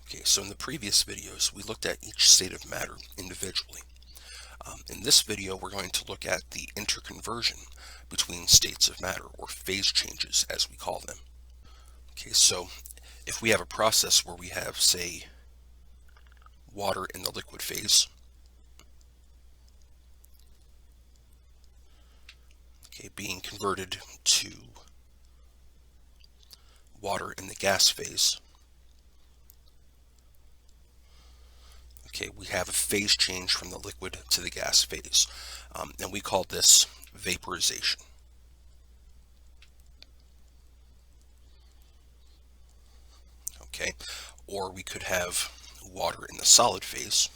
Okay, so in the previous videos, we looked at each state of matter individually. In this video, we're going to look at the interconversion between states of matter, or phase changes as we call them. Okay, so if we have a process where we have, say, water in the liquid phase, okay, being converted to water in the gas phase, okay, we have a phase change from the liquid to the gas phase, and we call this vaporization. Okay, or we could have water in the solid phase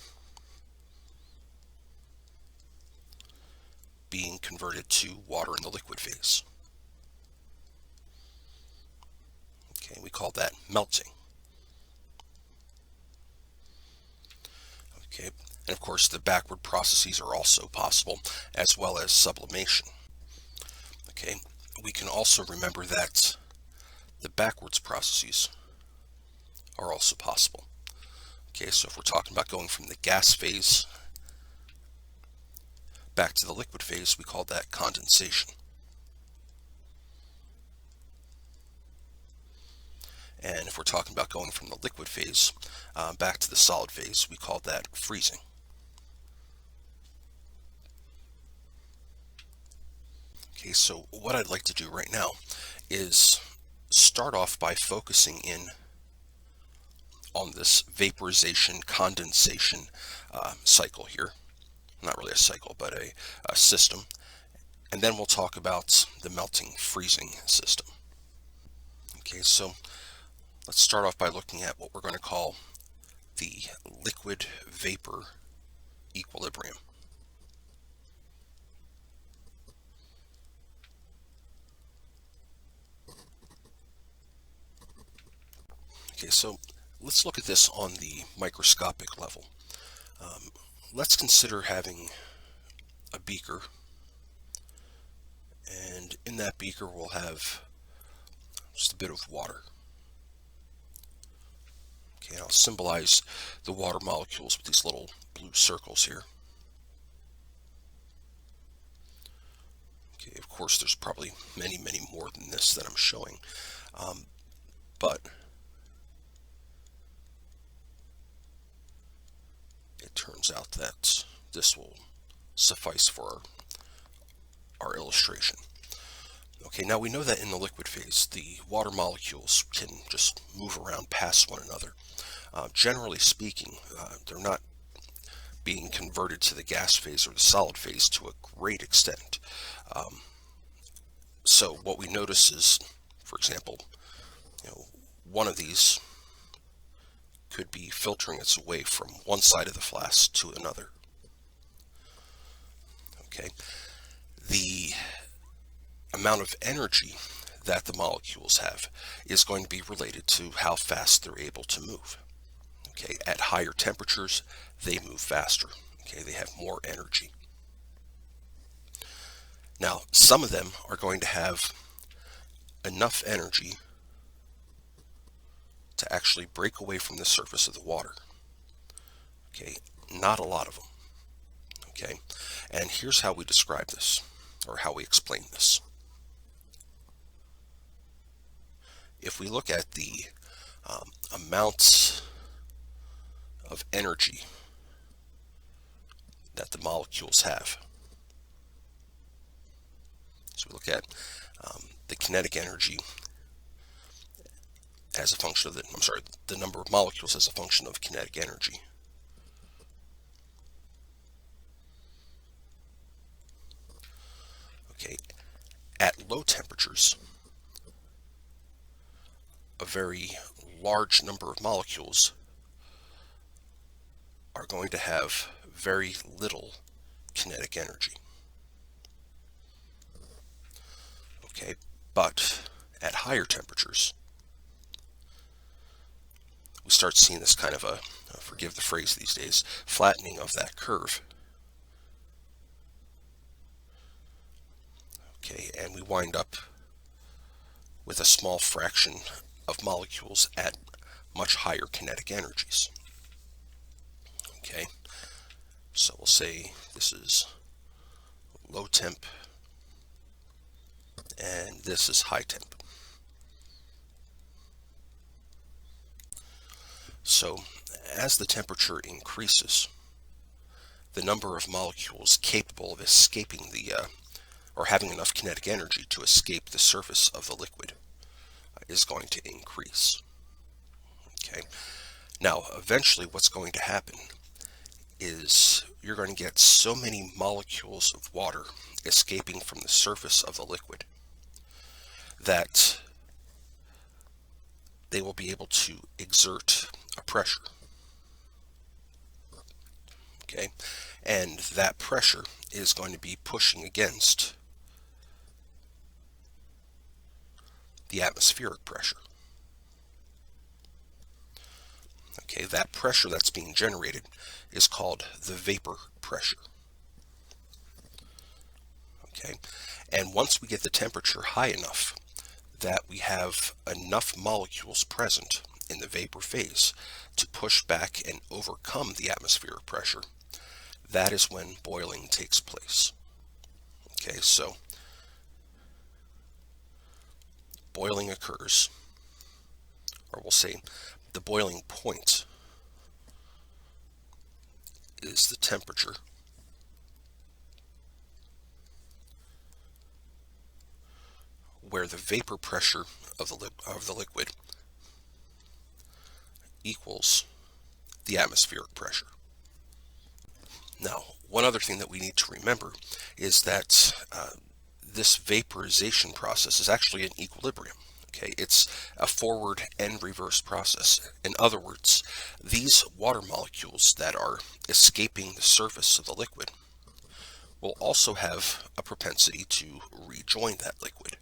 being converted to water in the liquid phase. Okay, we call that melting. Okay, and of course the backward processes are also possible, as well as sublimation. Okay, we can also remember that the backwards processes are also possible. Okay, so if we're talking about going from the gas phase back to the liquid phase, we call that condensation. And if we're talking about going from the liquid phase back to the solid phase, we call that freezing. Okay, so what I'd like to do right now is start off by focusing in on this vaporization condensation cycle here. Not really a cycle, but a system. And then we'll talk about the melting freezing system. Okay, so let's start off by looking at what we're going to call the liquid vapor equilibrium. Okay, so let's look at this on the microscopic level. Let's consider having a beaker, and in that beaker we'll have just a bit of water. Okay, I'll symbolize the water molecules with these little blue circles here. Okay, of course there's probably many more than this that I'm showing, but it turns out that this will suffice for our illustration. Okay, now we know that in the liquid phase, the water molecules can just move around past one another. Generally speaking, they're not being converted to the gas phase or the solid phase to a great extent. So what we notice is, for example, one of these could be filtering its way from one side of the flask to another. Okay, the amount of energy that the molecules have is going to be related to how fast they're able to move. Okay, at higher temperatures, they move faster. Okay, they have more energy. Now, some of them are going to have enough energy to actually break away from the surface of the water. Okay, not a lot of them. Okay, and here's how we describe this, or how we explain this. If we look at the amounts of energy that the molecules have, so we look at the kinetic energy as a function of the number of molecules as a function of kinetic energy. Okay, at low temperatures, a very large number of molecules are going to have very little kinetic energy. Okay, but at higher temperatures, we start seeing this kind of forgive the phrase these days, flattening of that curve. Okay, and we wind up with a small fraction of molecules at much higher kinetic energies. Okay, so we'll say this is low temp and this is high temp. So as the temperature increases, the number of molecules capable of escaping or having enough kinetic energy to escape the surface of the liquid is going to increase. Okay. Now, eventually what's going to happen is you're going to get so many molecules of water escaping from the surface of the liquid that they will be able to exert a pressure. Okay, and that pressure is going to be pushing against the atmospheric pressure. Okay, that pressure that's being generated is called the vapor pressure. Okay, and once we get the temperature high enough that we have enough molecules present in the vapor phase to push back and overcome the atmospheric pressure, that is when boiling takes place. Okay, so boiling occurs, or we'll say the boiling point is the temperature where the vapor pressure of the liquid equals the atmospheric pressure. Now, one other thing that we need to remember is that this vaporization process is actually an equilibrium. Okay, it's a forward and reverse process. In other words, these water molecules that are escaping the surface of the liquid will also have a propensity to rejoin that liquid.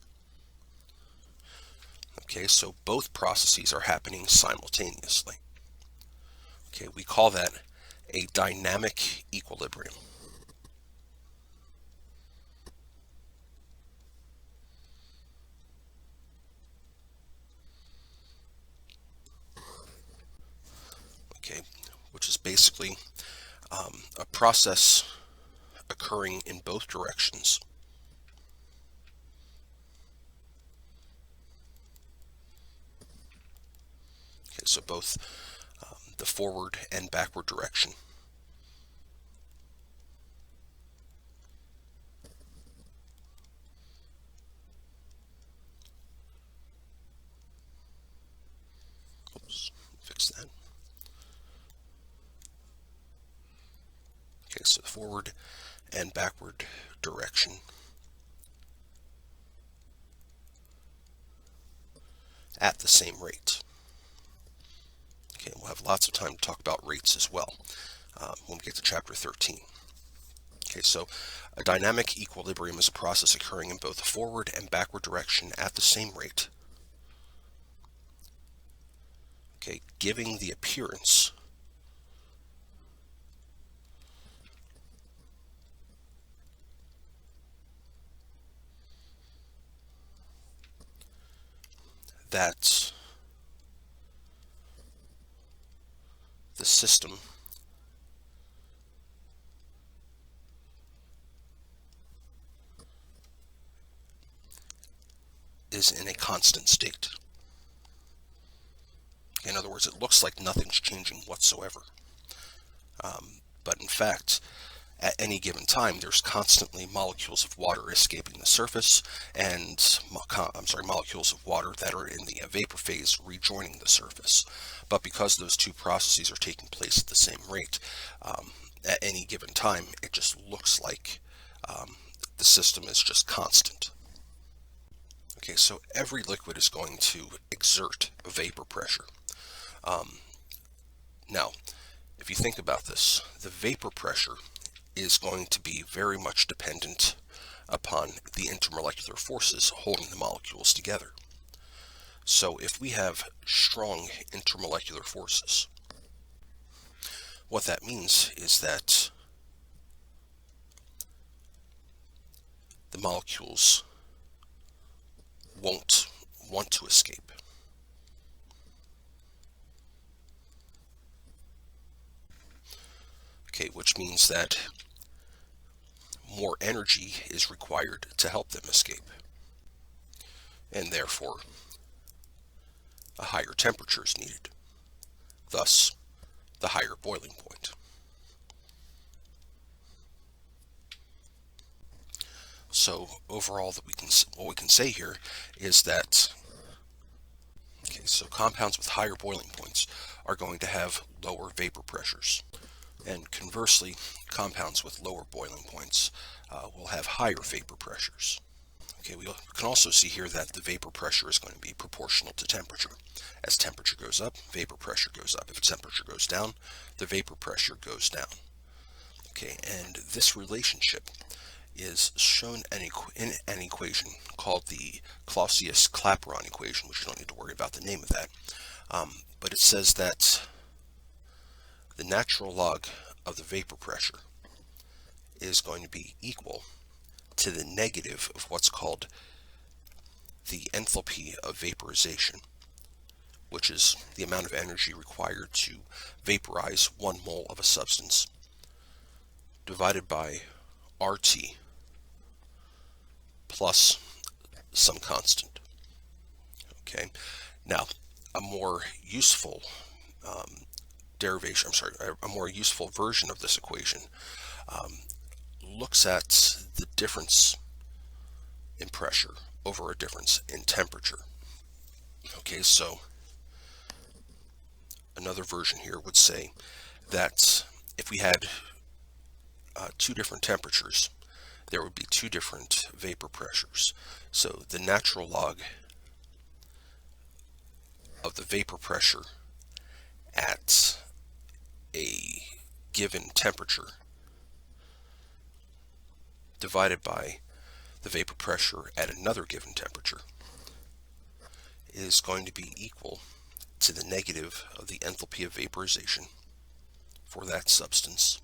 Okay, so both processes are happening simultaneously. Okay, we call that a dynamic equilibrium. Okay, which is basically a process occurring in both directions. Okay, so both the forward and backward direction. Oops, fix that. Okay, so forward and backward direction at the same rate. Okay, we'll have lots of time to talk about rates as well when we get to chapter 13. Okay, so a dynamic equilibrium is a process occurring in both the forward and backward direction at the same rate. Okay, giving the appearance that the system is in a constant state. In other words, it looks like nothing's changing whatsoever. But in fact, at any given time, there's constantly molecules of water escaping the surface and molecules of water that are in the vapor phase rejoining the surface. But because those two processes are taking place at the same rate, at any given time, it just looks like the system is just constant. Okay, so every liquid is going to exert vapor pressure. Now, if you think about this, the vapor pressure is going to be very much dependent upon the intermolecular forces holding the molecules together. So if we have strong intermolecular forces, what that means is that the molecules won't want to escape. okay, which means that more energy is required to help them escape, and therefore a higher temperature is needed, thus the higher boiling point. So overall, what we can say here is that, okay, so compounds with higher boiling points are going to have lower vapor pressures, and conversely, compounds with lower boiling points will have higher vapor pressures. Okay, we can also see here that the vapor pressure is going to be proportional to temperature. As temperature goes up, vapor pressure goes up. If temperature goes down, the vapor pressure goes down. Okay, and this relationship is shown in an equation called the Clausius-Clapeyron equation, which you don't need to worry about the name of that. But it says that the natural log of the vapor pressure is going to be equal to the negative of what's called the enthalpy of vaporization, which is the amount of energy required to vaporize 1 mole of a substance, divided by RT plus some constant. Okay, now a more useful a more useful version of this equation looks at the difference in pressure over a difference in temperature. Okay, so another version here would say that if we had 2 different temperatures, there would be 2 different vapor pressures. So the natural log of the vapor pressure at a given temperature divided by the vapor pressure at another given temperature is going to be equal to the negative of the enthalpy of vaporization for that substance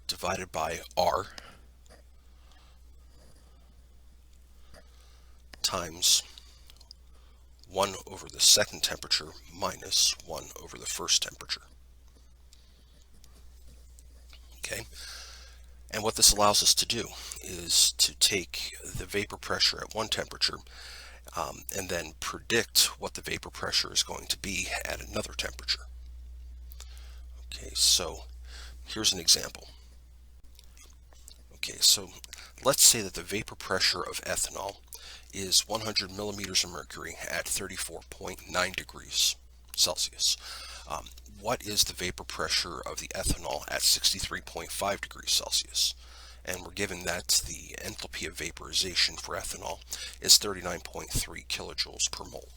divided by R times 1 over the second temperature minus 1 over the first temperature. Okay, and what this allows us to do is to take the vapor pressure at one temperature and then predict what the vapor pressure is going to be at another temperature. Okay, so here's an example. Okay, so let's say that the vapor pressure of ethanol is 100 millimeters of mercury at 34.9 degrees Celsius. What is the vapor pressure of the ethanol at 63.5 degrees Celsius? And we're given that the enthalpy of vaporization for ethanol is 39.3 kilojoules per mole.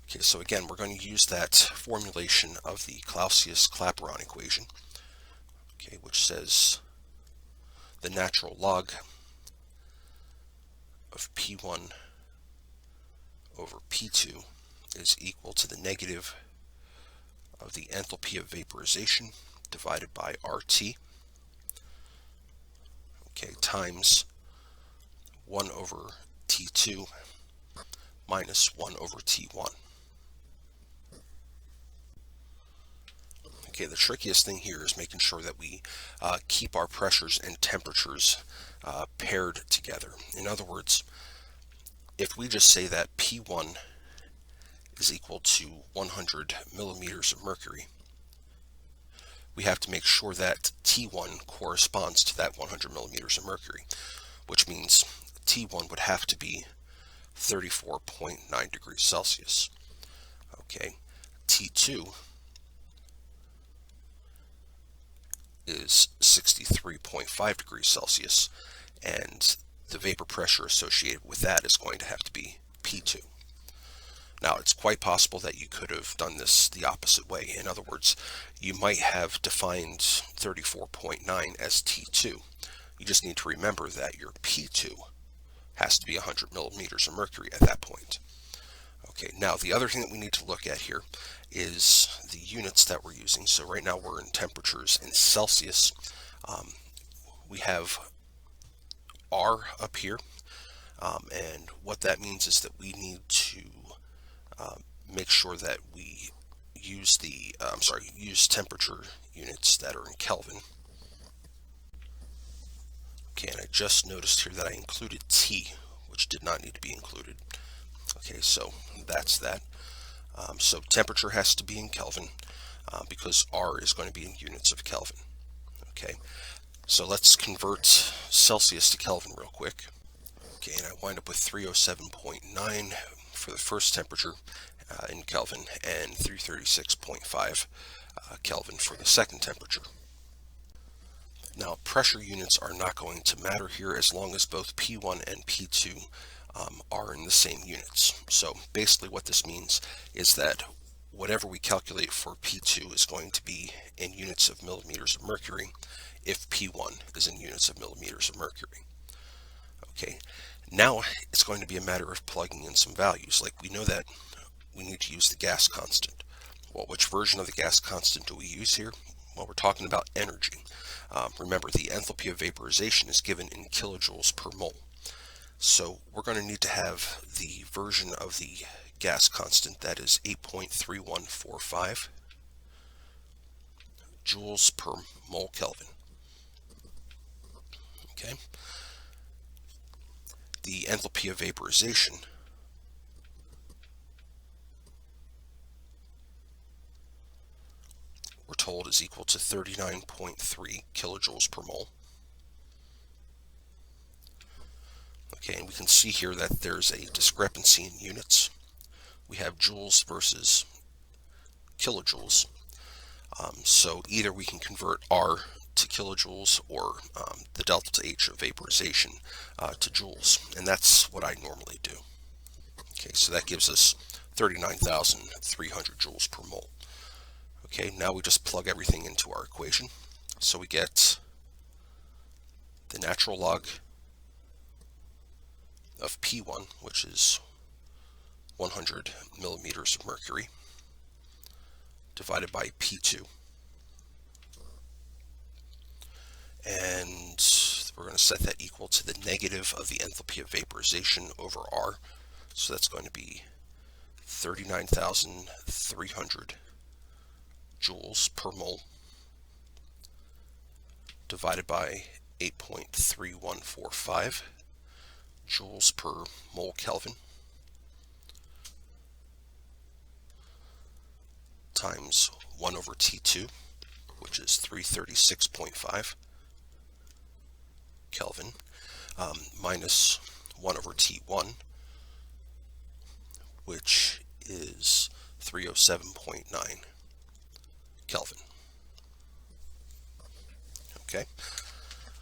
Okay, so again, we're going to use that formulation of the Clausius-Clapeyron equation, okay, which says the natural log of P1 over P2 is equal to the negative of the enthalpy of vaporization divided by RT, okay, times 1 over T2 minus 1 over T1. Okay, the trickiest thing here is making sure that we keep our pressures and temperatures paired together. In other words, if we just say that P1 is equal to 100 millimeters of mercury, we have to make sure that T1 corresponds to that 100 millimeters of mercury, which means T1 would have to be 34.9 degrees Celsius. Okay, T2 is 63.5 degrees Celsius, and the vapor pressure associated with that is going to have to be P2. Now, it's quite possible that you could have done this the opposite way. In other words, you might have defined 34.9 as T2. You just need to remember that your P2 has to be 100 millimeters of mercury at that point. Okay, now the other thing that we need to look at here is the units that we're using. So right now we're in temperatures in Celsius. We have R up here, and what that means is that we need to make sure that we use use temperature units that are in Kelvin. Okay, and I just noticed here that I included T, which did not need to be included. Okay, so that's that. So temperature has to be in Kelvin because R is going to be in units of Kelvin. Okay, so let's convert Celsius to Kelvin real quick. Okay, and I wind up with 307.9 for the first temperature in Kelvin and 336.5 Kelvin for the second temperature. Now, pressure units are not going to matter here as long as both P1 and P2 are in the same units. So basically what this means is that whatever we calculate for P2 is going to be in units of millimeters of mercury if P1 is in units of millimeters of mercury. Okay, now it's going to be a matter of plugging in some values. Like we know that we need to use the gas constant. Well, which version of the gas constant do we use here? Well, we're talking about energy. Remember, the enthalpy of vaporization is given in kilojoules per mole. So we're going to need to have the version of the gas constant that is 8.3145 joules per mole Kelvin. Okay. The enthalpy of vaporization we're told is equal to 39.3 kilojoules per mole. Okay, and we can see here that there's a discrepancy in units. We have joules versus kilojoules. So either we can convert R to kilojoules or the delta H of vaporization to joules, and that's what I normally do. Okay, so that gives us 39,300 joules per mole. Okay, now we just plug everything into our equation. So we get the natural log of P1, which is 100 millimeters of mercury, divided by P2. And we're going to set that equal to the negative of the enthalpy of vaporization over R. So that's going to be 39,300 joules per mole divided by 8.3145 joules per mole Kelvin times 1 over T2, which is 336.5 Kelvin, minus 1 over T1, which is 307.9 Kelvin. Okay,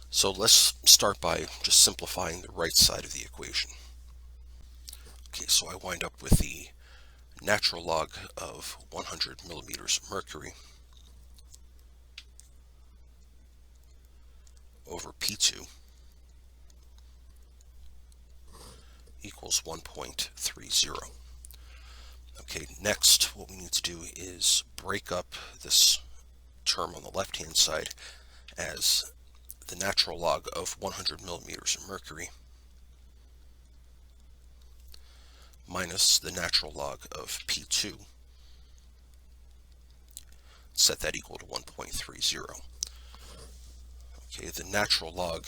so let's start by just simplifying the right side of the equation. Okay, so I wind up with the natural log of 100 millimeters of mercury over P2 equals 1.30. Okay, next what we need to do is break up this term on the left-hand side as the natural log of 100 millimeters of mercury minus the natural log of P2. Set that equal to 1.30. Okay, the natural log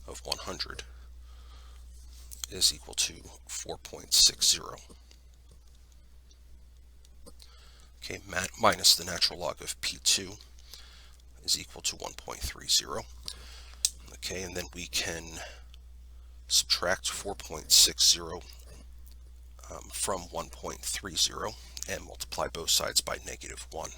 of 100 is equal to 4.60. Okay, minus the natural log of P2 is equal to 1.30. Okay, and then we can subtract 4.60 from 1.30 and multiply both sides by -1.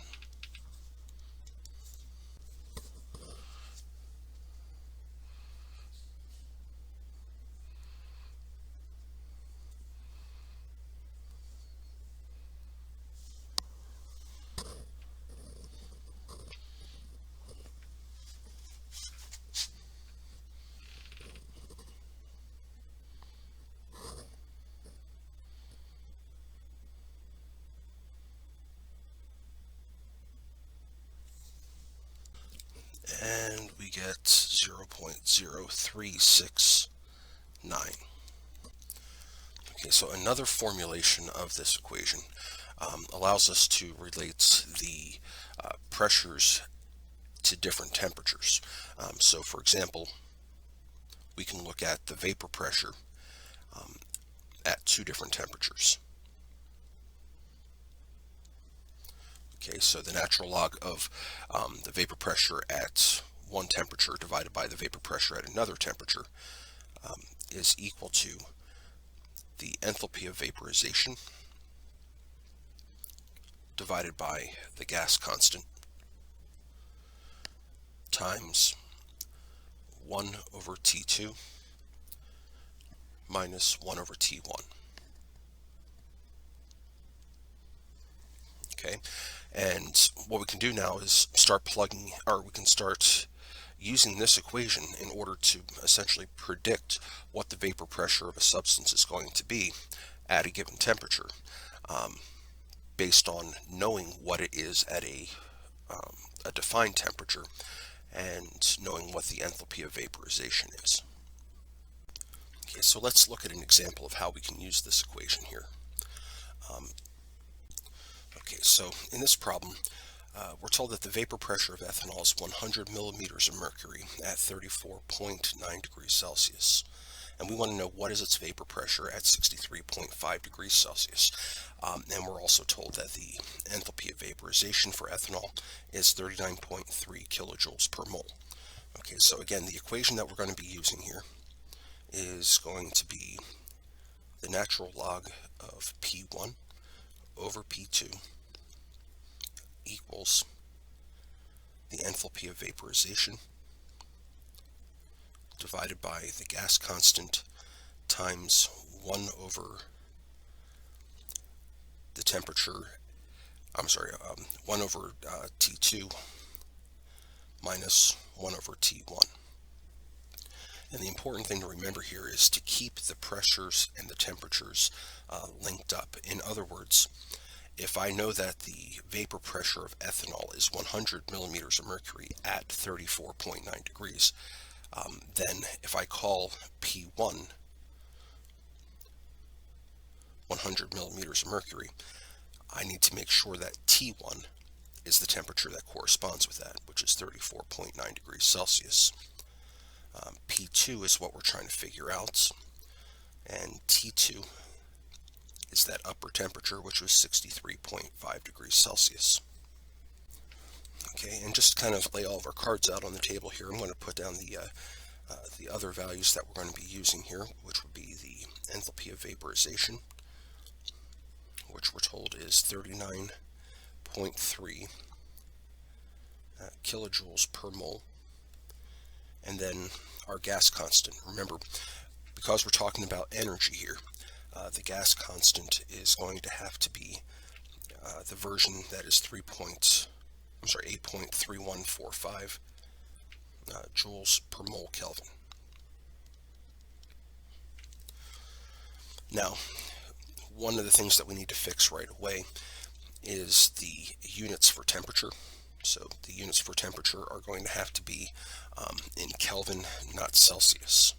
And we get 0.0369. Okay, so another formulation of this equation allows us to relate the pressures to different temperatures. So for example, we can look at the vapor pressure at two different temperatures. Okay, so the natural log of the vapor pressure at one temperature divided by the vapor pressure at another temperature is equal to the enthalpy of vaporization divided by the gas constant times 1 over T2 minus 1 over T1. Okay, and what we can do now is start plugging, or we can start using this equation in order to essentially predict what the vapor pressure of a substance is going to be at a given temperature, based on knowing what it is at a defined temperature and knowing what the enthalpy of vaporization is. Okay, so let's look at an example of how we can use this equation here. Okay, so in this problem, we're told that the vapor pressure of ethanol is 100 millimeters of mercury at 34.9 degrees Celsius. And we want to know what is its vapor pressure at 63.5 degrees Celsius. And we're also told that the enthalpy of vaporization for ethanol is 39.3 kilojoules per mole. Okay, so again, the equation that we're going to be using here is going to be the natural log of P1 over P2 equals the enthalpy of vaporization divided by the gas constant times 1 over the temperature, 1 over T2 minus 1 over T1. And the important thing to remember here is to keep the pressures and the temperatures linked up. In other words, if I know that the vapor pressure of ethanol is 100 millimeters of mercury at 34.9 degrees, then if I call P1 100 millimeters of mercury, I need to make sure that T1 is the temperature that corresponds with that, which is 34.9 degrees Celsius. P2 is what we're trying to figure out, and T2 is that upper temperature, which was 63.5 degrees Celsius. Okay, and just to kind of lay all of our cards out on the table here, I'm going to put down the other values that we're going to be using here, which would be the enthalpy of vaporization, which we're told is 39.3 kilojoules per mole, and then our gas constant. Remember, because we're talking about energy here, the gas constant is going to have to be the version that is 8.3145 joules per mole Kelvin. Now, one of the things that we need to fix right away is the units for temperature. So the units for temperature are going to have to be in Kelvin, not Celsius.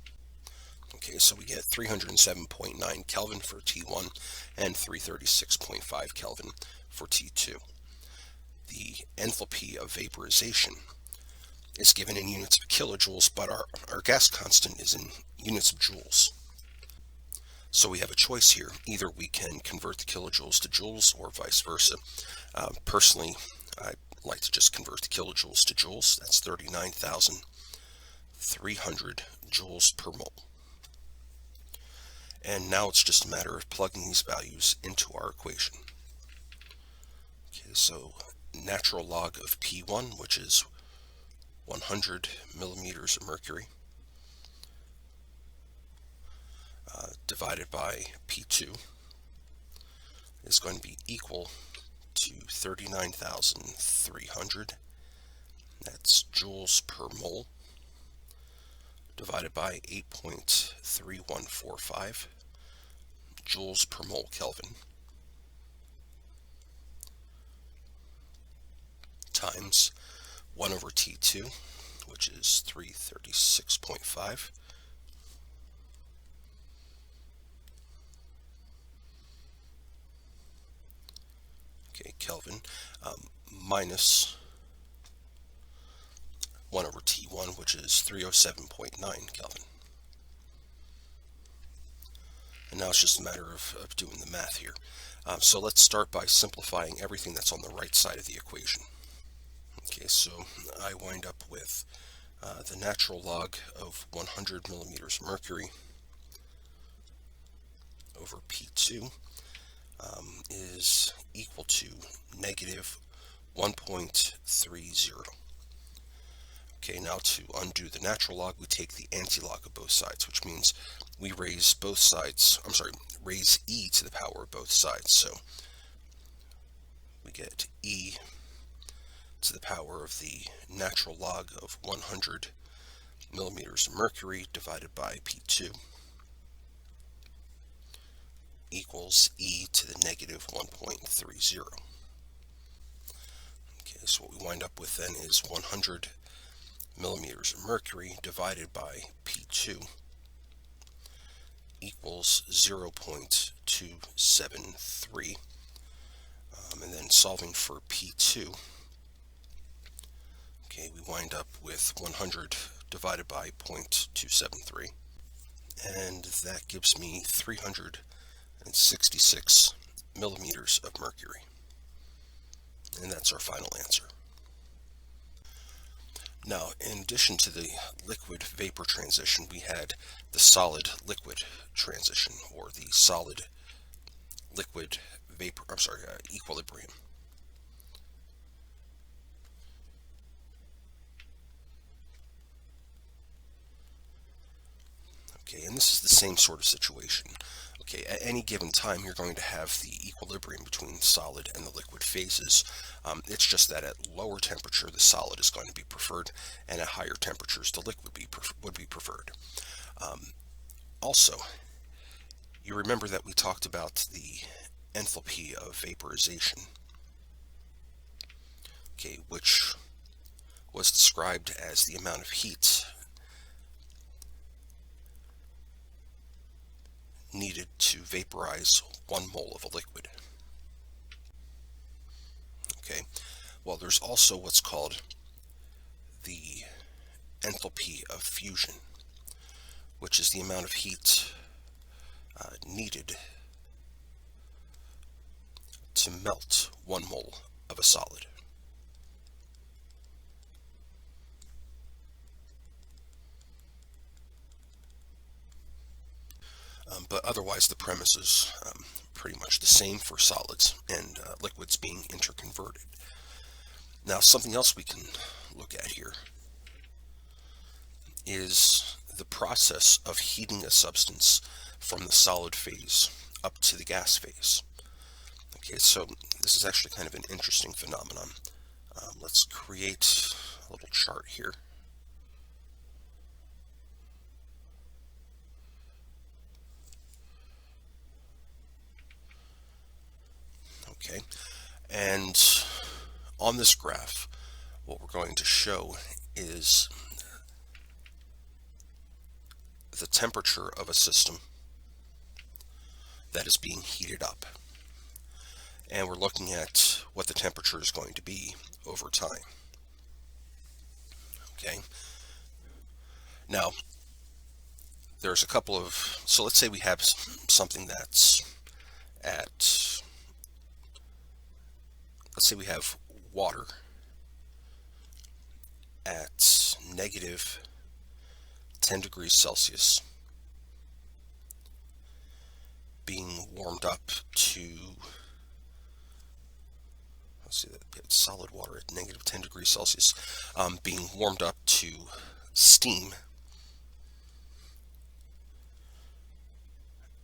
Okay, so we get 307.9 Kelvin for T1 and 336.5 Kelvin for T2. The enthalpy of vaporization is given in units of kilojoules, but our gas constant is in units of joules. So we have a choice here. Either we can convert the kilojoules to joules or vice versa. Personally, I like to just convert the kilojoules to joules. That's 39,300 joules per mole. And now it's just a matter of plugging these values into our equation. Okay, so natural log of P1, which is 100 millimeters of mercury, divided by P2 is going to be equal to 39,300. That's joules per mole, divided by 8.3145 joules per mole Kelvin, times 1 over T2, which is 336.5, okay, Kelvin, minus 1 over T1, which is 307.9 Kelvin. And now it's just a matter of doing the math here. So let's start by simplifying everything that's on the right side of the equation. Okay, so I wind up with the natural log of 100 millimeters of mercury over P2 is equal to negative 1.30. Okay, now to undo the natural log, we take the antilog of both sides, which means we raise both sides, raise e to the power of both sides. So we get e to the power of the natural log of 100 millimeters of mercury divided by P2 equals e to the negative 1.30. Okay, so what we wind up with then is 100 millimeters of mercury divided by P2 equals 0.273. And then solving for P2, okay, we wind up with 100 divided by 0.273, and that gives me 366 millimeters of mercury. And that's our final answer. Now, in addition to the liquid vapor transition, we had the solid liquid transition, or the solid liquid vapor, equilibrium. Okay, and this is the same sort of situation. Okay, at any given time, you're going to have the equilibrium between the solid and the liquid phases. It's just that at lower temperature, the solid is going to be preferred, and at higher temperatures, the liquid would be preferred. Also, you remember that we talked about the enthalpy of vaporization, okay, which was described as the amount of heat needed to vaporize 1 mole of a liquid. Okay, well, there's also what's called the enthalpy of fusion, which is the amount of heat needed to melt 1 mole of a solid. But otherwise, the premise is pretty much the same for solids and liquids being interconverted. Now, something else we can look at here is the process of heating a substance from the solid phase up to the gas phase. Okay, so this is actually kind of an interesting phenomenon. Let's create a little chart here. Okay, and on this graph, what we're going to show is the temperature of a system that is being heated up. And we're looking at what the temperature is going to be over time. Okay. Now, there's a couple of, so let's say we have something that's at, let's say we have water at negative 10 degrees Celsius being warmed up to, let's see, that solid water at negative 10 degrees Celsius being warmed up to steam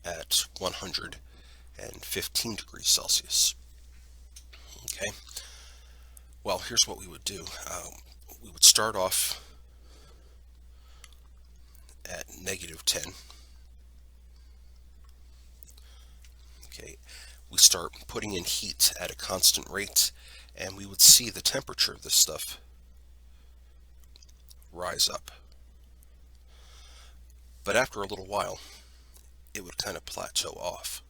at 115 degrees Celsius. Okay, well, here's what we would do. We would start off at negative 10. Okay, we start putting in heat at a constant rate, and we would see the temperature of this stuff rise up. But after a little while, it would kind of plateau off.